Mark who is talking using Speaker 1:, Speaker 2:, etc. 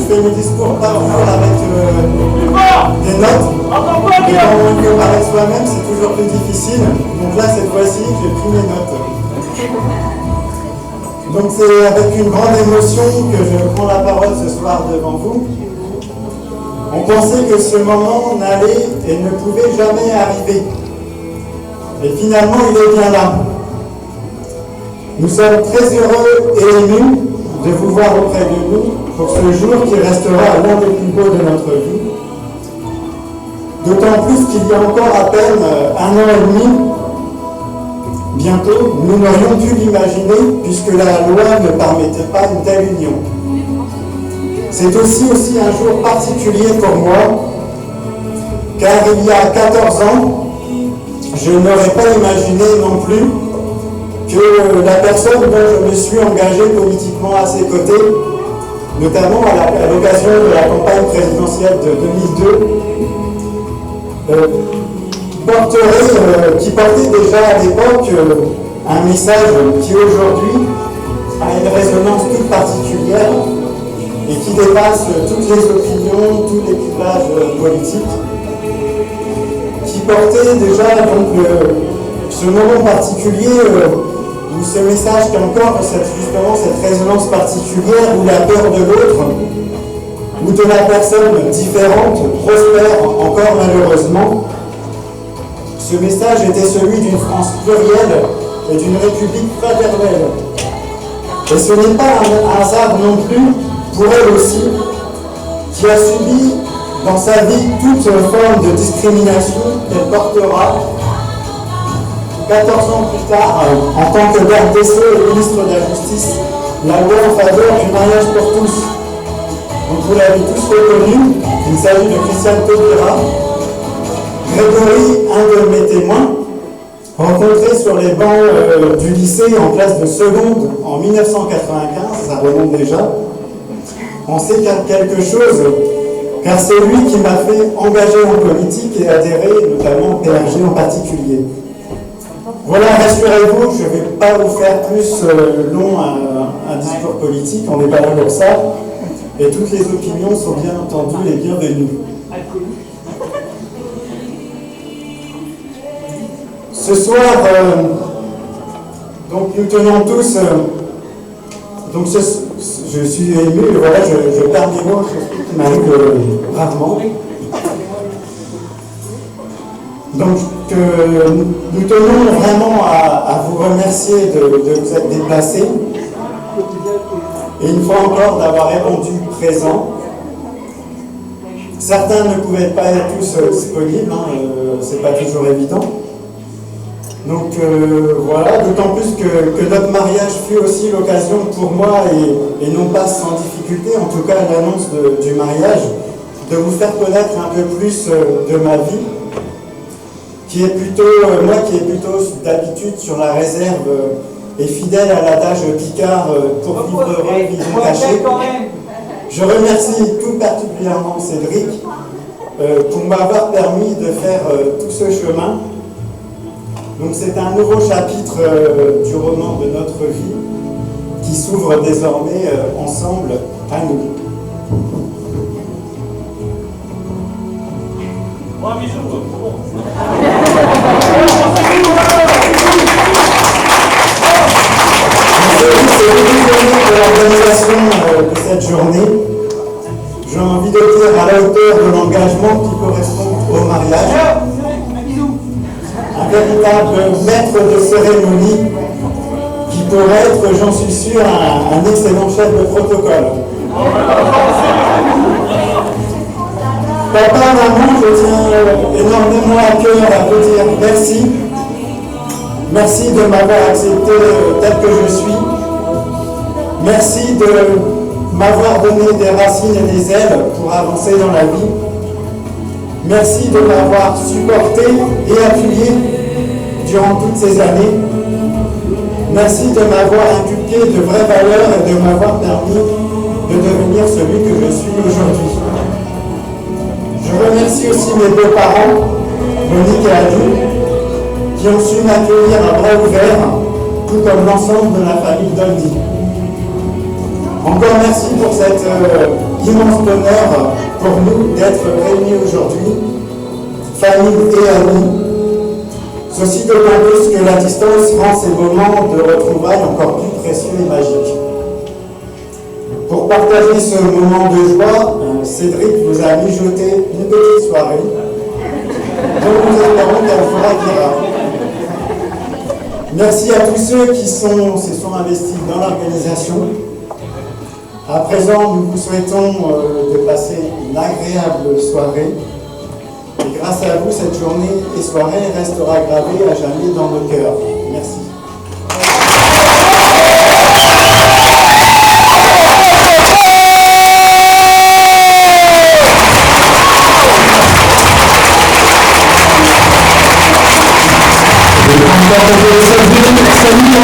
Speaker 1: fais mes discours par jour avec des notes. Et quand on veut parler de soi-même, c'est toujours plus difficile. Donc là, cette fois-ci, j'ai pris mes notes. Donc c'est avec une grande émotion que je prends la parole ce soir devant vous. On pensait que ce moment n'allait et ne pouvait jamais arriver. Et finalement, il est bien là. Nous sommes très heureux et émus de vous voir auprès de nous pour ce jour qui restera l'un des plus beaux de notre vie. D'autant plus qu'il y a encore à peine 1 an et demi, bientôt, nous n'aurions pu l'imaginer puisque la loi ne permettait pas une telle union. C'est aussi un jour particulier pour moi, car il y a 14 ans, je n'aurais pas imaginé non plus que la personne dont je me suis engagé politiquement à ses côtés, notamment à l'occasion de la campagne présidentielle de 2002, qui portait déjà à l'époque un message qui aujourd'hui a une résonance toute particulière et qui dépasse toutes les opinions, tous les clivages politiques, qui portait déjà donc ce moment particulier où ce message qui a encore justement cette résonance particulière où la peur de l'autre ou de la personne différente prospère encore malheureusement. Ce message était celui d'une France plurielle et d'une République fraternelle. Et ce n'est pas un hasard non plus pour elle aussi, qui a subi dans sa vie toute forme de discrimination qu'elle portera 14 ans plus tard, en tant que garde des Sceaux et ministre de la Justice, la loi en faveur du mariage pour tous. Donc vous l'avez tous reconnu, il s'agit de Christiane Taubira. Grégory, un de mes témoins, rencontré sur les bancs du lycée en classe de seconde en 1995, ça remonte déjà. On sait quelque chose, car c'est lui qui m'a fait engager en politique et adhérer, notamment au PRG en particulier. Voilà, rassurez-vous, je ne vais pas vous faire plus long un discours politique, on n'est pas là pour ça, et toutes les opinions sont bien entendu les bienvenues. Ce soir, donc nous tenons tous, je suis ému, voilà, je perds mes mots, qui m'arrive rarement. Donc nous tenons vraiment à vous remercier de vous être déplacés et une fois encore d'avoir répondu présent. Certains ne pouvaient pas être tous disponibles, c'est pas toujours évident. Donc voilà, d'autant plus que notre mariage fut aussi l'occasion pour moi, et non pas sans difficulté, en tout cas l'annonce du mariage, de vous faire connaître un peu plus de ma vie, qui est plutôt d'habitude sur la réserve et fidèle à l'adage Picard pour vivre heureux, vivre caché. Je remercie tout particulièrement Cédric pour m'avoir permis de faire tout ce chemin. Donc c'est un nouveau chapitre du roman de notre vie qui s'ouvre désormais ensemble à nous. Pour l'organisation de cette journée, j'ai envie de dire à la hauteur de l'engagement qui correspond au mariage. Un véritable maître de cérémonie qui pourrait être, j'en suis sûr, un excellent chef de protocole. Papa, maman, je tiens énormément à cœur à vous dire merci. Merci de m'avoir accepté tel que je suis. Merci de m'avoir donné des racines et des ailes pour avancer dans la vie. Merci de m'avoir supporté et appuyé durant toutes ces années. Merci de m'avoir inculqué de vraies valeurs et de m'avoir permis de devenir celui que je suis aujourd'hui. Je remercie aussi mes beaux-parents, Monique et Adu, qui ont su m'accueillir à bras ouverts, tout comme l'ensemble de la famille Doldy. Encore merci pour cette immense bonheur pour nous d'être réunis aujourd'hui, famille et amis. Ceci d'autant plus que la distance rend ces moments de retrouvailles encore plus précieux et magiques. Pour partager ce moment de joie, Cédric vous a mijoté une petite soirée, dont nous espérons qu'elle fera guérard. Merci à tous ceux qui se sont investis dans l'organisation. À présent, nous vous souhaitons de passer une agréable soirée. Et grâce à vous, cette journée et soirée restera gravée à jamais dans nos cœurs. Merci.
Speaker 2: Salut,